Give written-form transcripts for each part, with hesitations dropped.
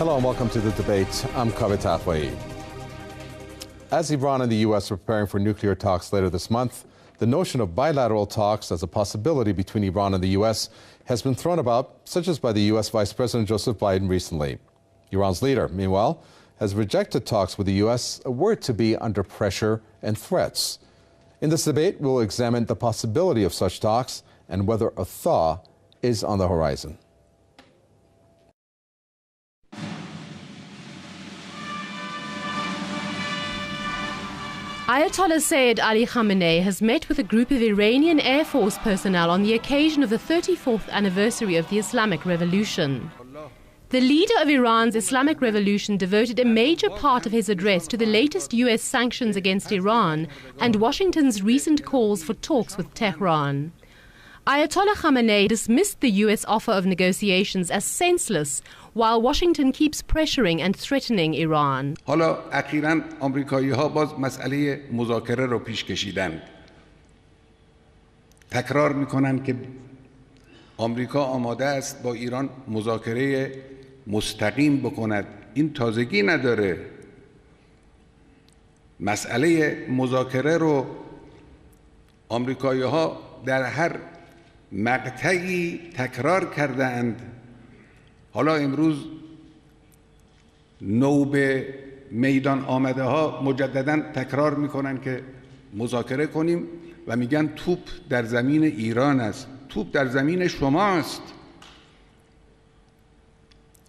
Hello and welcome to The Debate. I'm Kavit Athwai. As Iran and the U.S. are preparing for nuclear talks later this month, the notion of bilateral talks as a possibility between Iran and the U.S. has been thrown about, such as by the U.S. Vice President Joseph Biden recently. Iran's leader, meanwhile, has rejected talks with the U.S. were it to be under pressure and threats. In this debate, we'll examine the possibility of such talks and whether a thaw is on the horizon. Ayatollah Sayyid Khamenei has met with a group of Iranian Air Force personnel on the occasion of the 34th anniversary of the Islamic Revolution. The leader of Iran's Islamic Revolution devoted a major part of his address to the latest U.S. sanctions against Iran and Washington's recent calls for talks with Tehran. Ayatollah Khamenei dismissed the U.S. offer of negotiations as senseless, while Washington keeps pressuring and threatening Iran. حالا اخیراً آمریکایی‌ها باز مسئله مذاکره رو پیش کشیدند. تکرار می‌کنند که آمریکا آماده است با ایران مذاکره مستقیم بکند. این تازگی نداره. مسئله مذاکره رو آمریکایی‌ها در هر مقطعی تکرار کردند. حالا امروز نوب میدان آمده ها مجددا تکرار میکنن که مذاکره کنیم و میگن توپ در زمین ایران است. توپ در زمین شماست.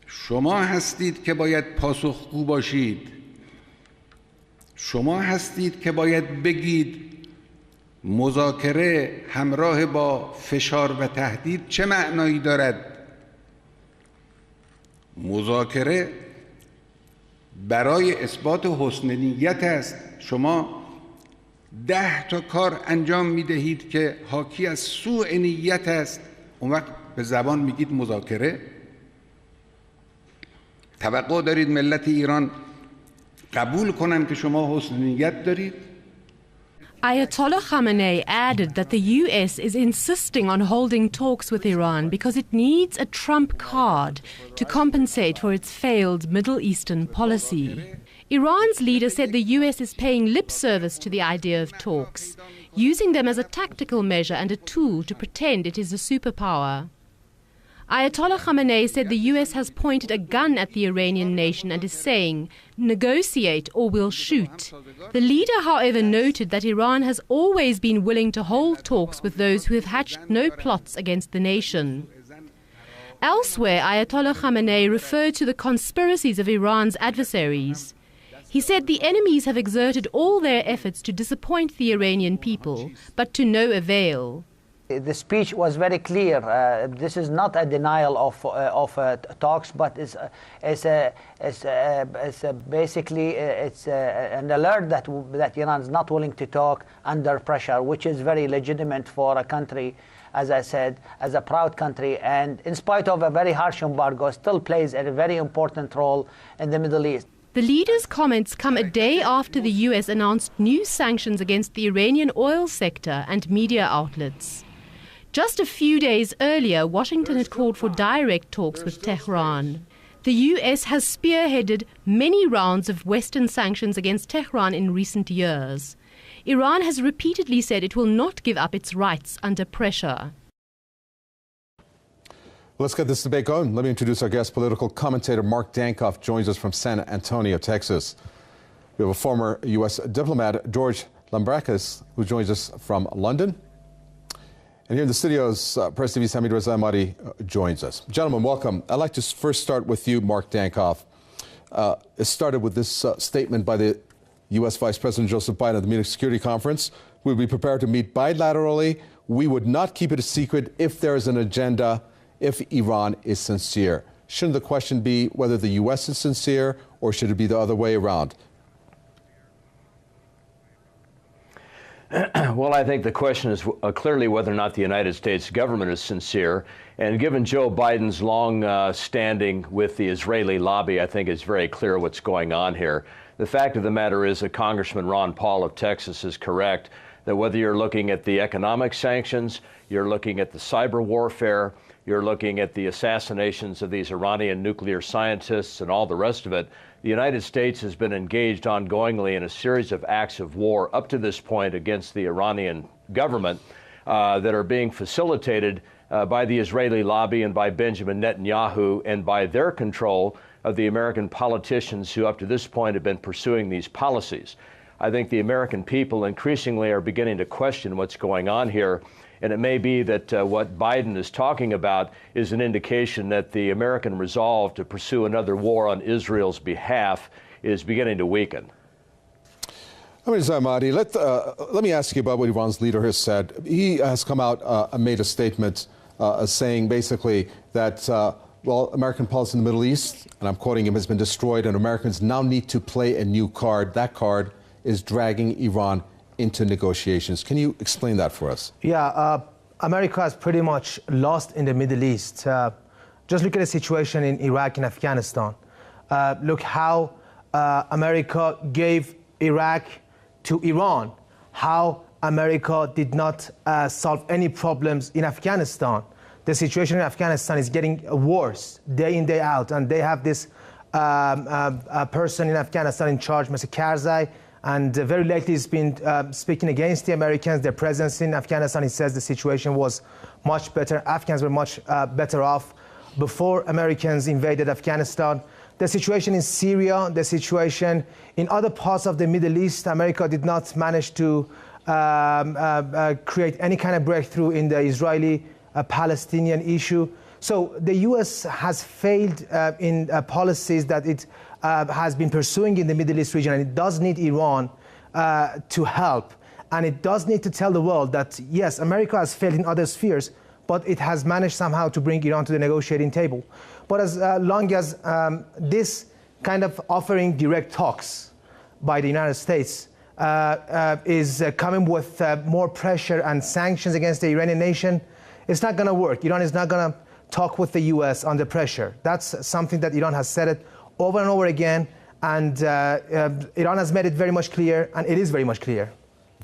شما هستید که باید پاسخگو باشید. شما هستید که باید بگید مذاکره همراه با فشار و تهدید چه معنایی دارد. مذاکره برای اثبات حسن نیت است. شما 10 تا کار انجام میدهید که حاکی از سوء نیت است. اون وقت به زبان میگید مذاکره. توقع دارید ملت ایران قبول کنن که شما حسن نیت دارید؟ Ayatollah Khamenei added that the U.S. is insisting on holding talks with Iran because it needs a trump card to compensate for its failed Middle Eastern policy. Iran's leader said the U.S. is paying lip service to the idea of talks, using them as a tactical measure and a tool to pretend it is a superpower. Ayatollah Khamenei said the U.S. has pointed a gun at the Iranian nation and is saying, negotiate or we'll shoot. The leader, however, noted that Iran has always been willing to hold talks with those who have hatched no plots against the nation. Elsewhere, Ayatollah Khamenei referred to the conspiracies of Iran's adversaries. He said the enemies have exerted all their efforts to disappoint the Iranian people, but to no avail. The speech was very clear. This is not a denial of talks, but basically an alert that Iran is not willing to talk under pressure, which is very legitimate for a country, as I said, as a proud country, and in spite of a very harsh embargo, still plays a very important role in the Middle East. The leader's comments come a day after the U.S. announced new sanctions against the Iranian oil sector and media outlets. Just a few days earlier, Washington had called for direct talks with Tehran. The U.S. has spearheaded many rounds of Western sanctions against Tehran in recent years. Iran has repeatedly said it will not give up its rights under pressure. Let's get this debate going. Let me introduce our guest. Political commentator Mark Dankoff joins us from San Antonio, Texas. We have a former U.S. diplomat, George Lambrakis, who joins us from London. And here in the studios, Press TV's Hamid Reza Ahmadi joins us. Gentlemen, welcome. I'd like to first start with you, Mark Dankoff. It started with this statement by the U.S. Vice President Joseph Biden at the Munich Security Conference. We'll be prepared to meet bilaterally. We would not keep it a secret if there is an agenda, if Iran is sincere. Shouldn't the question be whether the U.S. is sincere, or should it be the other way around? Well, I think the question is clearly whether or not the United States government is sincere. And given Joe Biden's long standing with the Israeli lobby, I think it's very clear what's going on here. The fact of the matter is that Congressman Ron Paul of Texas is correct, that whether you're looking at the economic sanctions, you're looking at the cyber warfare, You're looking at the assassinations of these Iranian nuclear scientists and all the rest of it. The United States has been engaged ongoingly in a series of acts of war up to this point against the Iranian government that are being facilitated by the Israeli lobby and by Benjamin Netanyahu and by their control of the American politicians who up to this point have been pursuing these policies. I think the American people increasingly are beginning to question what's going on here. And it may be that what Biden is talking about is an indication that the American resolve to pursue another war on Israel's behalf is beginning to weaken. Mahdi, let me ask you about what Iran's leader has said. He has come out and made a statement saying basically that, well, American policy in the Middle East, and I'm quoting him, has been destroyed, and Americans now need to play a new card. That card is dragging Iran into negotiations. Can you explain that for us? Yeah, America has pretty much lost in the Middle East. Just look at the situation in Iraq and Afghanistan. Look how America gave Iraq to Iran, how America did not solve any problems in Afghanistan. The situation in Afghanistan is getting worse day in, day out, and they have this person in Afghanistan in charge, Mr. Karzai, and very lately he's been speaking against the Americans, their presence in Afghanistan. He says the situation was much better. Afghans were much better off before Americans invaded Afghanistan. The situation in Syria, the situation in other parts of the Middle East, America did not manage to create any kind of breakthrough in the Israeli-Palestinian issue. So the U.S. has failed in policies that it has been pursuing in the Middle East region, and it does need Iran to help. And it does need to tell the world that, yes, America has failed in other spheres, but it has managed somehow to bring Iran to the negotiating table. But as long as this kind of offering direct talks by the United States is coming with more pressure and sanctions against the Iranian nation, it's not going to work. Iran is not going to talk with the U.S. under pressure. That's something that Iran has said it over and over again, and Iran has made it very much clear, and it is very much clear.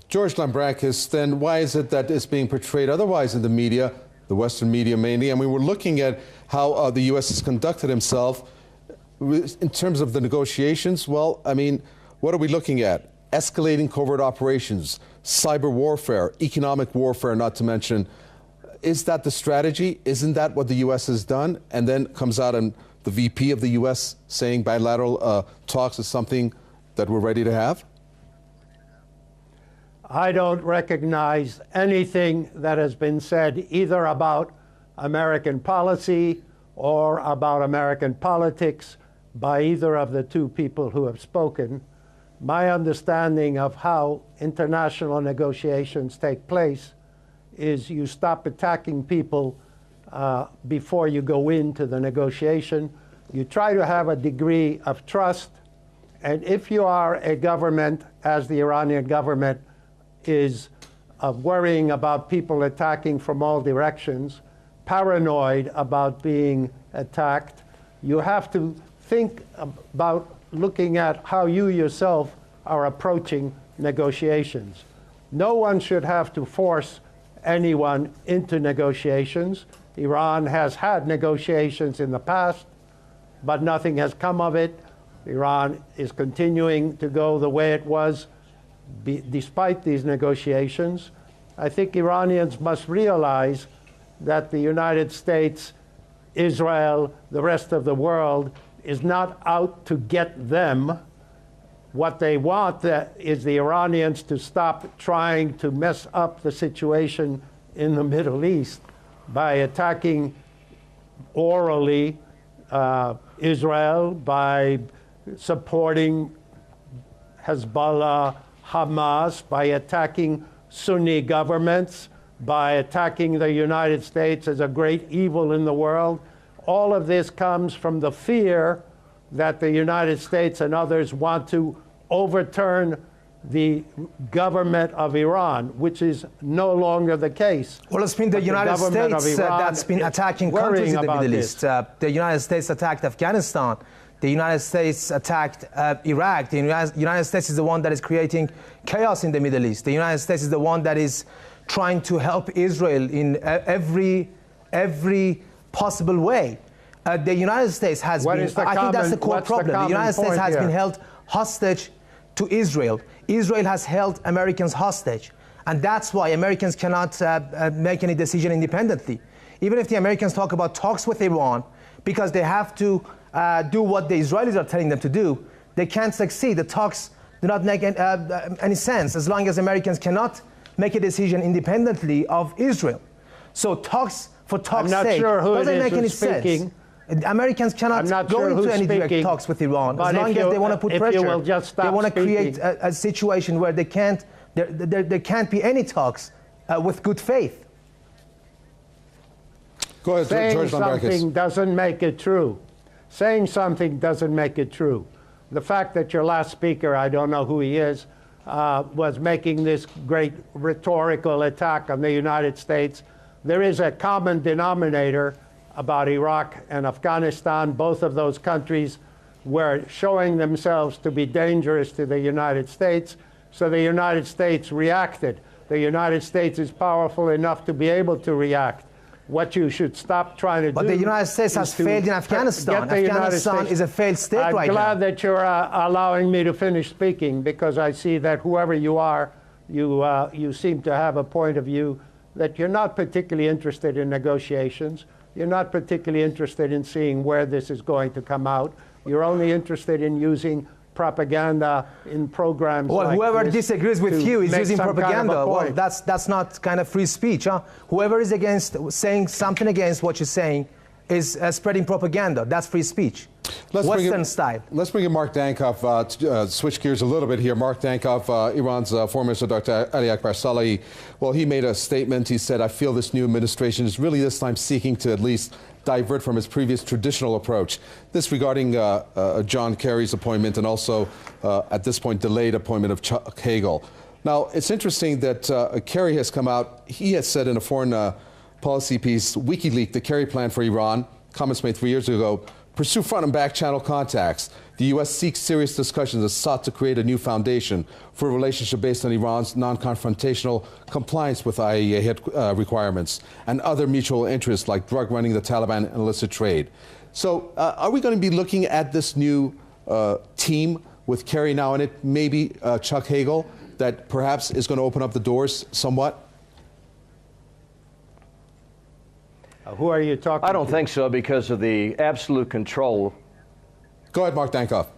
George Lambrakis, then why is it that it's being portrayed otherwise in the media, the Western media mainly? And we were looking at how the U.S. has conducted himself in terms of the negotiations. Well, I mean, what are we looking at? Escalating covert operations, cyber warfare, economic warfare, not to mention. Is that the strategy? Isn't that what the U.S. has done? And then comes out and the VP of the U.S. saying bilateral talks is something that we're ready to have? I don't recognize anything that has been said either about American policy or about American politics by either of the two people who have spoken. My understanding of how international negotiations take place is you stop attacking people before you go into the negotiation. You try to have a degree of trust, and if you are a government, as the Iranian government is, worrying about people attacking from all directions, paranoid about being attacked, you have to think about looking at how you yourself are approaching negotiations. No one should have to force anyone into negotiations. Iran has had negotiations in the past, but nothing has come of it. Iran is continuing to go the way it was despite these negotiations. I think Iranians must realize that the United States, Israel, the rest of the world is not out to get them. What they want is the Iranians to stop trying to mess up the situation in the Middle East by attacking orally Israel, by supporting Hezbollah, Hamas, by attacking Sunni governments, by attacking the United States as a great evil in the world. All of this comes from the fear that the United States and others want to overturn the government of Iran, which is no longer the case. Well, it's been the United States that's been attacking countries in the Middle East. The United States attacked Afghanistan. The United States attacked Iraq. The United States is the one that is creating chaos in the Middle East. The United States is the one that is trying to help Israel in every possible way. The United States has been, I think that's the core problem. The United States has been held hostage to Israel. Israel has held Americans hostage. And that's why Americans cannot make any decision independently. Even if the Americans talk about talks with Iran, because they have to do what the Israelis are telling them to do, they can't succeed. The talks do not make any sense as long as Americans cannot make a decision independently of Israel. So talks for talks' sake doesn't make any sense. Americans cannot go into any direct talks with Iran as long as they want to put pressure. They want to create a situation where they can't, there can't be any talks with good faith. Go ahead, Saying George something doesn't make it true. Saying something doesn't make it true. The fact that your last speaker, I don't know who he is, was making this great rhetorical attack on the United States. There is a common denominator about Iraq and Afghanistan. Both of those countries were showing themselves to be dangerous to the United States, so the United States reacted. The United States is powerful enough to be able to react. What you should stop trying to do. But the United States has failed in Afghanistan. Afghanistan is a failed state right now. I'm glad that you're allowing me to finish speaking, because I see that whoever you are, you seem to have a point of view that you're not particularly interested in negotiations. You're not particularly interested in seeing where this is going to come out. You're only interested in using propaganda in programs well, like whoever this disagrees with you is using propaganda. Kind of well, that's not kind of free speech. Huh? Whoever is against saying something against what you're saying is spreading propaganda. That's free speech. Western style. Let's bring in Mark Dankoff, switch gears a little bit here. Mark Dankoff, Iran's foreign minister, Dr. Ali Akbar Salehi. Well, he made a statement. He said, I feel this new administration is really this time seeking to at least divert from its previous traditional approach. This regarding John Kerry's appointment and also, at this point, delayed appointment of Chuck Hagel. Now, it's interesting that Kerry has come out. He has said in a foreign policy piece, WikiLeaks, the Kerry plan for Iran, comments made 3 years ago, pursue front and back channel contacts. The U.S. seeks serious discussions and sought to create a new foundation for a relationship based on Iran's non-confrontational compliance with IAEA requirements and other mutual interests like drug running, the Taliban, and illicit trade. So are we going to be looking at this new team with Kerry now in it, maybe Chuck Hagel, that perhaps is going to open up the doors somewhat? Who are you talking to? I don't think so, because of the absolute control. Go ahead, Mark Dankoff.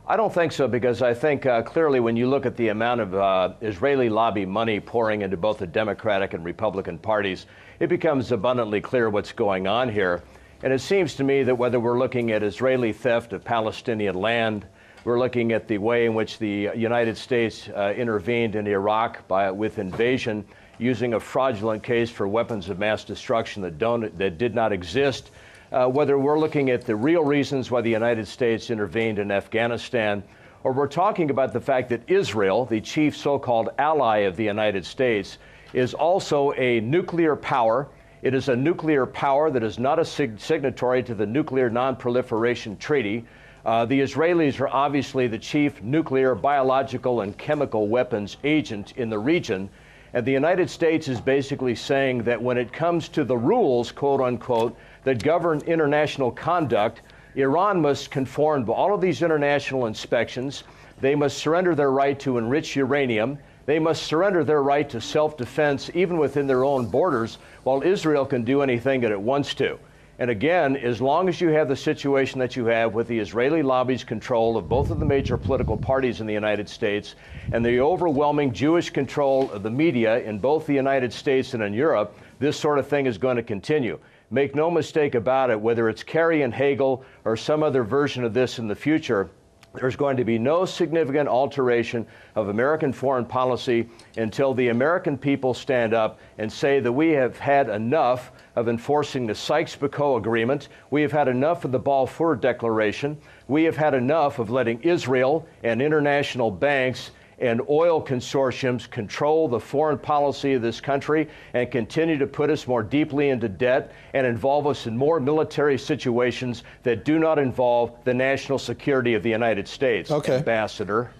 I don't think so, because I think clearly when you look at the amount of Israeli lobby money pouring into both the Democratic and Republican parties, it becomes abundantly clear what's going on here. And it seems to me that whether we're looking at Israeli theft of Palestinian land, we're looking at the way in which the United States intervened in Iraq with invasion, using a fraudulent case for weapons of mass destruction that did not exist, whether we're looking at the real reasons why the United States intervened in Afghanistan, or we're talking about the fact that Israel, the chief so-called ally of the United States, is also a nuclear power. It is a nuclear power that is not a signatory to the Nuclear Non-Proliferation Treaty. The Israelis are obviously the chief nuclear, biological, and chemical weapons agent in the region. And the United States is basically saying that when it comes to the rules, quote unquote, that govern international conduct, Iran must conform to all of these international inspections. They must surrender their right to enrich uranium. They must surrender their right to self-defense, even within their own borders, while Israel can do anything that it wants to. And again, as long as you have the situation that you have with the Israeli lobby's control of both of the major political parties in the United States and the overwhelming Jewish control of the media in both the United States and in Europe, this sort of thing is going to continue. Make no mistake about it, whether it's Kerry and Hagel or some other version of this in the future, there's going to be no significant alteration of American foreign policy until the American people stand up and say that we have had enough of enforcing the Sykes-Picot Agreement. We have had enough of the Balfour Declaration. We have had enough of letting Israel and international banks and oil consortiums control the foreign policy of this country and continue to put us more deeply into debt and involve us in more military situations that do not involve the national security of the United States. Okay. Ambassador.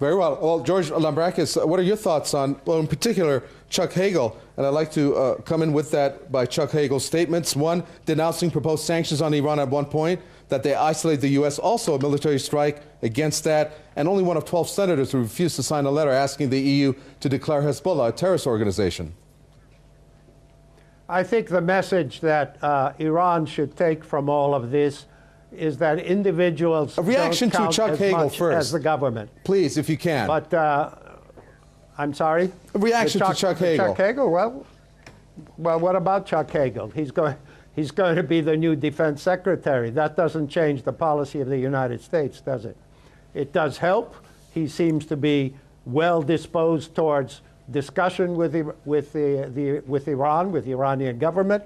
Very well. Well, George Lambrakis, what are your thoughts on, well, in particular, Chuck Hagel? And I'd like to come in with that by Chuck Hagel's statements. One, denouncing proposed sanctions on Iran at one point, that they isolate the U.S., also a military strike against that, and only one of 12 senators who refused to sign a letter asking the EU to declare Hezbollah a terrorist organization. I think the message that Iran should take from all of this is that individuals a reaction don't count to Chuck as Hagel much first, as the government. Please, if you can. But I'm sorry. A reaction to Chuck Hagel. Chuck Hagel. Well, what about Chuck Hagel? He's going to be the new defense secretary. That doesn't change the policy of the United States, does it? It does help. He seems to be well disposed towards discussion with Iran, with the Iranian government,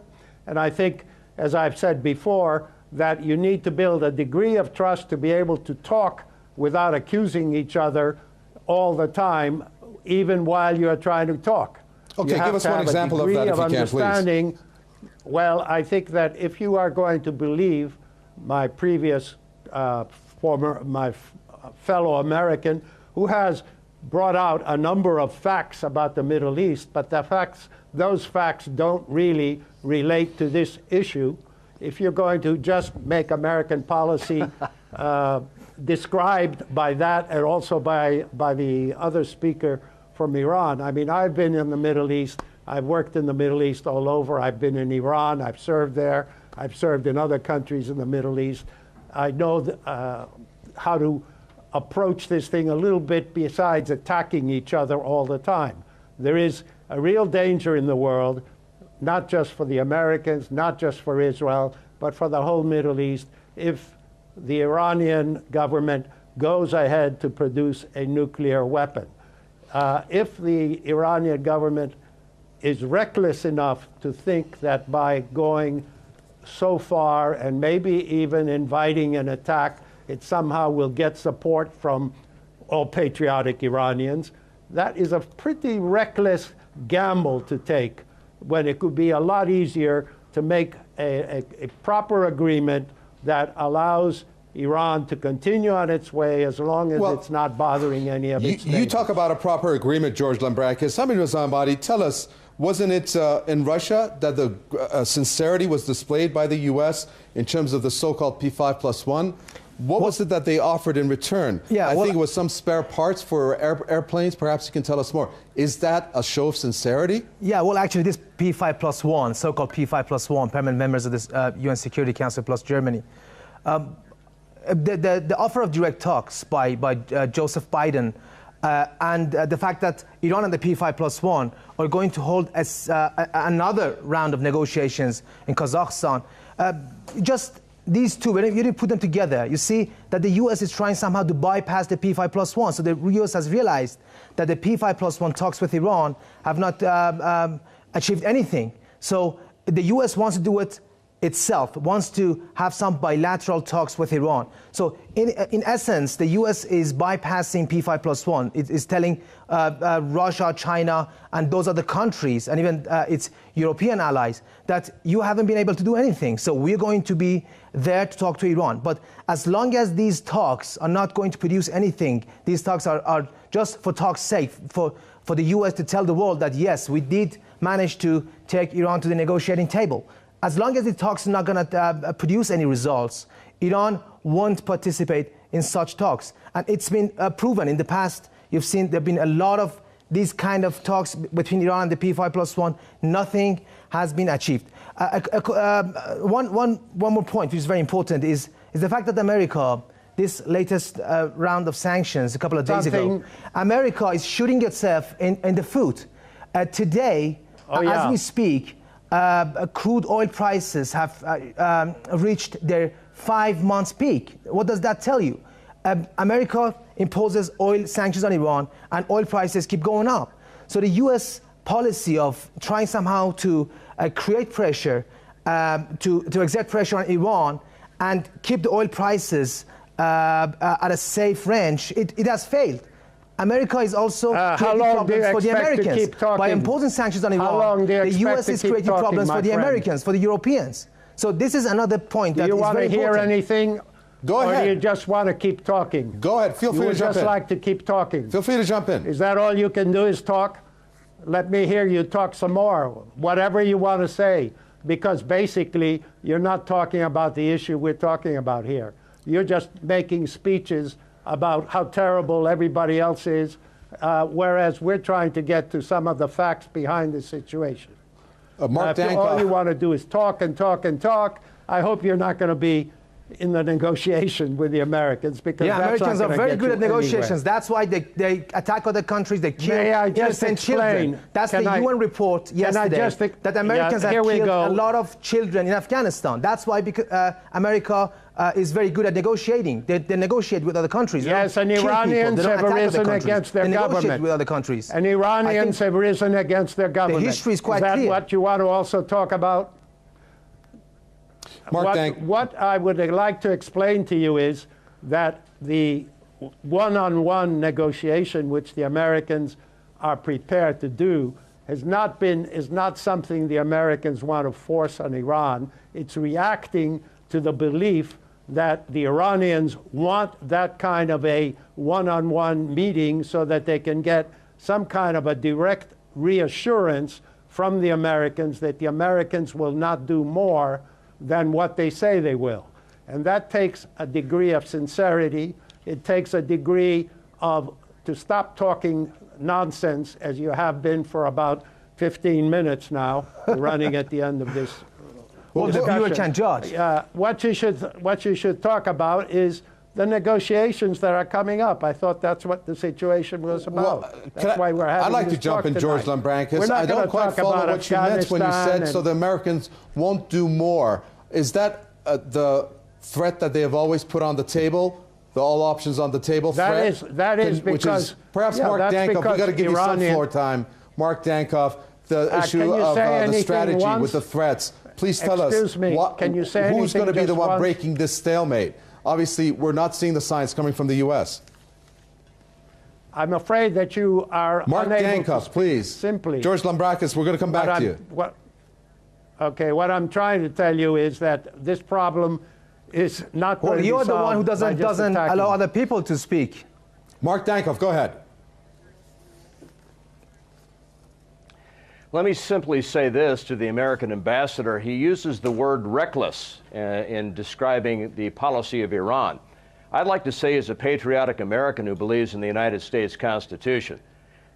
and I think, as I've said before, that you need to build a degree of trust to be able to talk without accusing each other all the time, even while you're trying to talk. Okay, give us one example of that, if you can, please. Well, I think that if you are going to believe my previous fellow American, who has brought out a number of facts about the Middle East, but those facts don't really relate to this issue. If you're going to just make American policy described by that and also by the other speaker from Iran. I mean, I've been in the Middle East. I've worked in the Middle East all over. I've been in Iran. I've served there. I've served in other countries in the Middle East. I know how to approach this thing a little bit besides attacking each other all the time. There is a real danger in the world, not just for the Americans, not just for Israel, but for the whole Middle East, if the Iranian government goes ahead to produce a nuclear weapon. If the Iranian government is reckless enough to think that by going so far and maybe even inviting an attack, it somehow will get support from all patriotic Iranians, that is a pretty reckless gamble to take, when it could be a lot easier to make a proper agreement that allows Iran to continue on its way as long as it's not bothering any of its neighbors. You talk about a proper agreement, George Lambrakis. Hamid Razanbadi, tell us, wasn't it in Russia that the sincerity was displayed by the U.S. in terms of the so-called P5+1? What was it that they offered in return? I think it was some spare parts for airplanes. Perhaps you can tell us more. Is that a show of sincerity? Yeah, well, actually, this P5+1, so-called P5+1, permanent members of this UN Security Council plus Germany, the offer of direct talks by Joseph Biden and the fact that Iran and the P5+1 are going to hold another round of negotiations in Kazakhstan, just these two, when you put them together, you see that the U.S. is trying somehow to bypass the P5+1. So the U.S. has realized that the P5+1 talks with Iran have not achieved anything. So the U.S. wants to do it itself, wants to have some bilateral talks with Iran. So in essence, the U.S. is bypassing P5+1. It is telling Russia, China, and those other countries, and even its European allies, that you haven't been able to do anything. So we're going to be there to talk to Iran. But as long as these talks are not going to produce anything, these talks are just for talk's sake, for the U.S. to tell the world that, yes, we did manage to take Iran to the negotiating table. As long as the talks are not going to produce any results, Iran won't participate in such talks. And it's been proven in the past. You've seen there have been a lot of these kind of talks between Iran and the P5+1. Nothing has been achieved. One more point, which is very important, is the fact that America, this latest round of sanctions a couple of days ago, America is shooting itself in the foot. Today, as we speak, crude oil prices have reached their 5-month peak. What does that tell you? America imposes oil sanctions on Iran, and oil prices keep going up. So the U.S. policy of trying somehow to create pressure, to exert pressure on Iran and keep the oil prices at a safe range, it has failed. America is also creating problems for the Americans. By imposing sanctions on Iran, the U.S. is creating problems for the Americans, for the Europeans. So this is another point that is very important. Do you want to hear anything Go Or do you ahead. just want to keep talking? Go ahead. Feel You free to would jump just in. like to keep talking. Feel free to jump in. Is that all you can do is talk? Let me hear you talk some more, whatever you want to say, because basically you're not talking about the issue we're talking about here. You're just making speeches about how terrible everybody else is, whereas we're trying to get to some of the facts behind the situation. Mark If all you Dankoff. want to do is talk and talk and talk, I hope you're not going to be in the negotiation with the Americans, because Yeah, that's Americans not are gonna very get good you at negotiations. anywhere. That's why they attack other countries. They kill May I just innocent explain? children. That's Can the I- UN report yesterday just that Americans yeah, have here we killed go. a lot of children in Afghanistan. That's why America is very good at negotiating. They negotiate with other countries. They Yes, don't and kill people. Iranians They don't have attack other risen countries. against their they negotiate government. with other countries. And Iranians have risen against their government. history is quite that clear. what you want to also talk about? Mark What I would like to explain to you is that the one-on-one negotiation which the Americans are prepared to do is not something the Americans want to force on Iran. It's reacting to the belief that the Iranians want that kind of a one-on-one meeting so that they can get some kind of a direct reassurance from the Americans that the Americans will not do more than what they say they will. And that takes a degree of sincerity. It takes a degree of to stop talking nonsense, as you have been for about 15 minutes now, running at the end of this. Well, the viewer can judge. What you should talk about is the negotiations that are coming up. I thought that's what the situation was about. Well, That's why we're having I'd like this to jump talk in, George tonight. Lambrakis. We're not I don't gonna quite talk follow about what you meant when you said Afghanistan so the Americans won't do more. Is that the threat that they have always put on the table? The all options on the table That threat? is Which because is, perhaps yeah, Mark that's Dankoff, because we've got to give you some Iranian- floor time. Mark Dankoff, the can issue you of say the anything strategy once? with the threats. Please tell Excuse us, me, can you say who's anything going to be the just one once? breaking this stalemate? Obviously, we're not seeing the signs coming from the U.S. I'm afraid that you are Mark unable to Dankoff, speak please. simply. George Lambrakis, we're going to come back to you. What I'm trying to tell you is that this problem is not going Well, to be you're the one who solved by just doesn't attacking. allow other people to speak. Mark Dankoff, go ahead. Let me simply say this to the American ambassador. He uses the word reckless in describing the policy of Iran. I'd like to say, as a patriotic American who believes in the United States Constitution,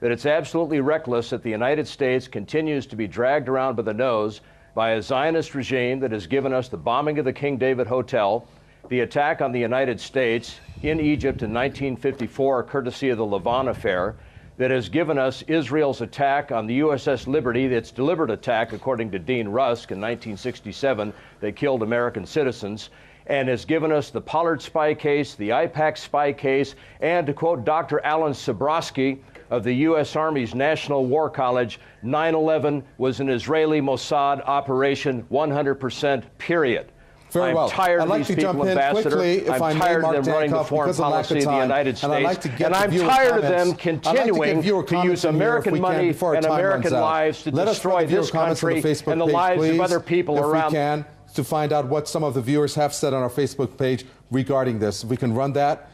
that it's absolutely reckless that the United States continues to be dragged around by the nose by a Zionist regime that has given us the bombing of the King David Hotel, the attack on the United States in Egypt in 1954, courtesy of the Lavon affair, that has given us Israel's attack on the USS Liberty, its deliberate attack, according to Dean Rusk, in 1967, that killed American citizens, and has given us the Pollard spy case, the IPAC spy case, and to quote Dr. Alan Sabrowski of the U.S. Army's National War College, 9/11 was an Israeli Mossad operation, 100%, period. Very well. I'm tired I'd of like these to jump people, in Ambassador. quickly, if I I'm may, tired Mark of them running the Dankoff, foreign because of lack policy of of the time, United and I'd States. like to get And the I'm viewer tired of comments. them I'd like to get continuing viewer to comments use in here, if American we can, money before our and time American runs out. lives to Let us destroy run the viewer this comments on the country Facebook and the page, lives please, of other people if around. we can, to find out what some of the viewers have said on our Facebook page regarding this. If we can run that,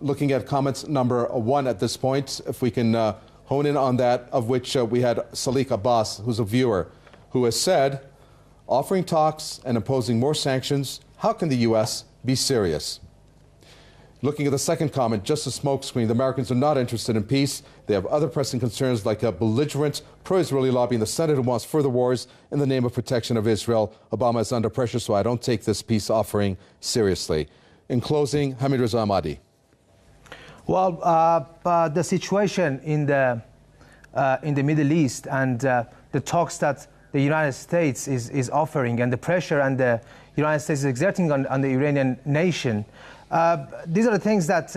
looking at comments number 1 at this point, if we can hone in on that, of which we had Salik Abbas, who's a viewer, who has said, offering talks and imposing more sanctions, how can the U.S. be serious? Looking at the second comment, just a smokescreen. The Americans are not interested in peace. They have other pressing concerns like a belligerent pro-Israeli lobby in the Senate who wants further wars in the name of protection of Israel. Obama is under pressure, so I don't take this peace offering seriously. In closing, Hamid Reza Ahmadi. Well, the situation in the Middle East and the talks that the United States is offering and the pressure and the United States is exerting on the Iranian nation, these are the things that,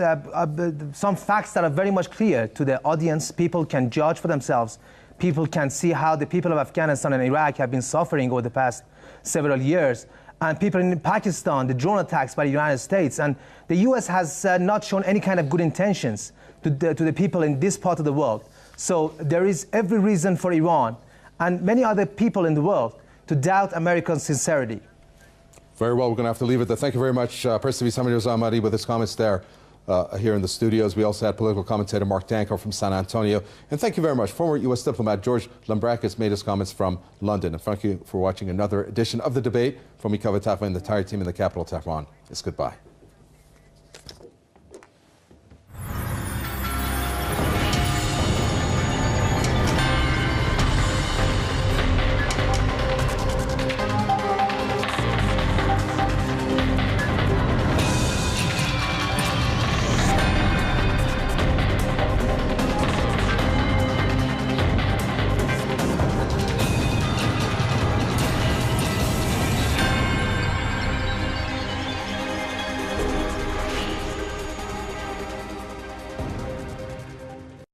some facts that are very much clear to the audience. People can judge for themselves. People can see how the people of Afghanistan and Iraq have been suffering over the past several years. And people in Pakistan, the drone attacks by the United States. And the U.S. has not shown any kind of good intentions to the people in this part of the world. So there is every reason for Iran and many other people in the world to doubt American sincerity. Very well, we're going to have to leave it there. Thank you very much, Persevi Samir with his comments there here in the studios. We also had political commentator Mark Danko from San Antonio. And thank you very much. Former U.S. diplomat George Lambrakis made his comments from London. And thank you for watching another edition of The Debate. From me, Kaveh Tafa, and the entire team in the capital, Tehran. It's goodbye.